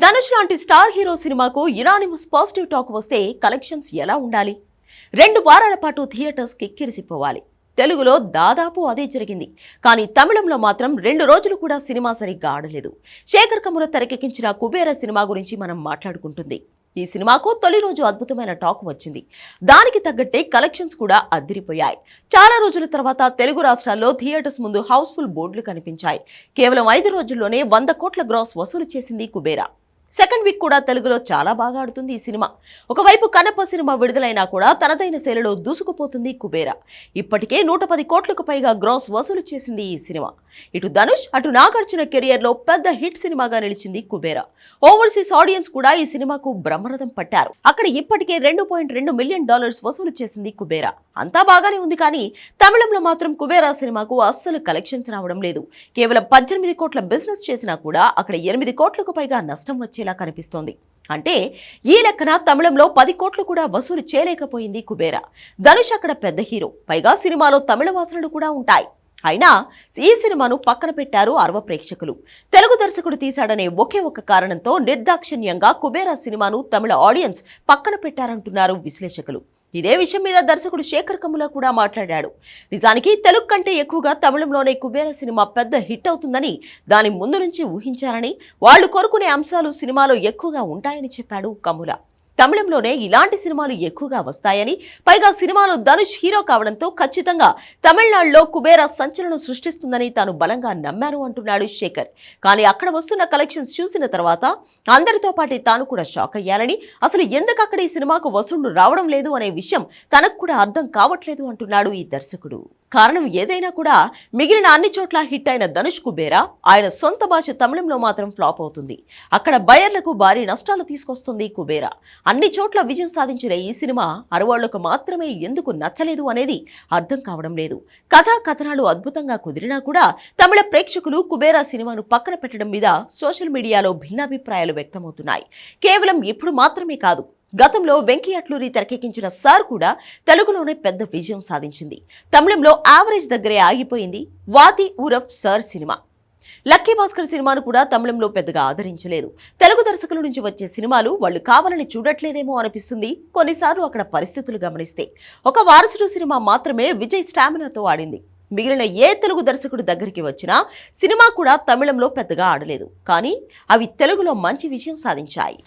ధనుష్ లాంటి star hero సినిమాకు unanimous positive talk వస్తే కలెక్షన్స్ ఎలా ఉండాలి? 2 వారాల పాటు థియేటర్స్ కిక్కిరిసిపోవాలి. తెలుగులో దాదాపు అదే జరిగింది. కానీ తమిళంలో మాత్రం 2 రోజులు కూడా సినిమా సరిగ్గా ఆడలేదు. శేఖర్ కమ్ముల తెరకెక్కించిన కుబేర సినిమా గురించి మనం మాట్లాడుకుంటుంది. ఈ సినిమాకు తొలి రోజు అద్భుతమైన టాక్ వచ్చింది. దానికి తగ్గట్టే కలెక్షన్స్ కూడా అద్దిరిపోయాయి. చాలా రోజుల తర్వాత తెలుగు రాష్ట్రాల్లో థియేటర్స్ ముందు హౌస్ఫుల్ బోర్డులు కనిపించాయి. కేవలం 5 రోజుల్లోనే 100 కోట్ల గ్రాస్ వసూలు చేసింది కుబేర. సెకండ్ వీక్ కూడా తెలుగులో చాలా బాగా ఆడుతుంది ఈ సినిమా. ఒకవైపు కన్నప్ప సినిమా విడుదలైనా కూడా తనదైన శైలిలో దూసుకుపోతుంది కుబేర. ఇప్పటికే 110 కోట్లకు పైగా గ్రాస్ వసూలు చేసింది ఈ సినిమా. ఇటు ధనుష్ అటు నాగార్జున కెరియర్ లో పెద్ద హిట్ సినిమాగా నిలిచింది కుబేర. ఓవర్సీస్ ఆడియన్స్ కూడా ఈ సినిమాకు బ్రహ్మరథం పట్టారు. అక్కడ ఇప్పటికే $2.2 మిలియన్ వసూలు చేసింది కుబేర. అంతా బాగానే ఉంది, కానీ తమిళంలో మాత్రం కుబేర సినిమాకు అస్సలు కలెక్షన్స్ రావడం లేదు. కేవలం 18 కోట్ల బిజినెస్ చేసినా కూడా అక్కడ 8 కోట్లకు పైగా నష్టం వచ్చేలా కనిపిస్తోంది. అంటే ఈ లెక్కన తమిళంలో 10 కోట్లు కూడా వసూలు చేయలేకపోయింది కుబేర. ధనుష్ అక్కడ పెద్ద హీరో, పైగా సినిమాలో తమిళ వాసనలు కూడా ఉంటాయి. అయినా ఈ సినిమాను పక్కన పెట్టారు అరవ ప్రేక్షకులు. తెలుగు దర్శకుడు తీశాడనే ఒకే ఒక్క కారణంతో నిర్దాక్షిణ్యంగా కుబేర సినిమాను తమిళ ఆడియన్స్ పక్కన పెట్టారంటున్నారు విశ్లేషకులు. ఇదే విషయం మీద దర్శకుడు శేఖర్ కమ్ముల కూడా మాట్లాడాడు. నిజానికి తెలుగు కంటే ఎక్కువగా తమిళంలోనే కుబేర సినిమా పెద్ద హిట్ అవుతుందని దాని ముందు నుంచి ఊహించారని, వాళ్లు కోరుకునే అంశాలు సినిమాలో ఎక్కువగా ఉంటాయని చెప్పాడు కమ్ముల. తమిళంలోనే ఇలాంటి సినిమాలు ఎక్కువగా వస్తాయని, పైగా సినిమాలో ధనుష్ హీరో కావడంతో ఖచ్చితంగా తమిళనాడులో కుబేర సంచలనం సృష్టిస్తుందని తాను బలంగా నమ్మాను అంటున్నాడు శేఖర్. కానీ అక్కడ వస్తున్న కలెక్షన్స్ చూసిన తర్వాత అందరితో పాటు తాను కూడా షాక్ అయ్యానని, అసలు ఎందుకు అక్కడ ఈ సినిమాకు వసూళ్లు రావడం లేదు అనే విషయం తనకు కూడా అర్థం కావట్లేదు అంటున్నాడు ఈ దర్శకుడు. కారణం ఏదైనా కూడా మిగిలిన అన్ని చోట్ల హిట్ అయిన ధనుష్ కుబేర ఆయన సొంత భాష తమిళంలో మాత్రం ఫ్లాప్ అవుతుంది. అక్కడ బయర్లకు భారీ నష్టాలు తీసుకొస్తుంది కుబేర. అన్ని చోట్ల విజయం సాధించిన ఈ సినిమా అరవాళ్లకు మాత్రమే ఎందుకు నచ్చలేదు అనేది అర్థం కావడం లేదు. కథా కథనాలు అద్భుతంగా కుదిరినా కూడా తమిళ ప్రేక్షకులు కుబేర సినిమాను పక్కన పెట్టడం మీద సోషల్ మీడియాలో భిన్నాభిప్రాయాలు వ్యక్తమవుతున్నాయి. కేవలం ఇప్పుడు మాత్రమే కాదు, గతంలో వెంకీ అట్లూరి తెరకెక్కించిన సార్ కూడా తెలుగులోనే పెద్ద విజయం సాధించింది. తమిళంలో యావరేజ్ దగ్గరే ఆగిపోయింది వాతి ఊరఫ్ సార్ సినిమా. లక్కీ భాస్కర్ సినిమాను కూడా తమిళంలో పెద్దగా ఆదరించలేదు. తెలుగు దర్శకుల నుంచి వచ్చే సినిమాలు వాళ్ళు కావాలని చూడట్లేదేమో అనిపిస్తుంది కొన్నిసార్లు అక్కడ పరిస్థితులు గమనిస్తే. ఒక వారసుడు సినిమా మాత్రమే విజయ్ స్టామినాతో ఆడింది. మిగిలిన ఏ తెలుగు దర్శకుడి దగ్గరికి వచ్చినా సినిమా కూడా తమిళంలో పెద్దగా ఆడలేదు, కానీ అవి తెలుగులో మంచి విజయం సాధించాయి.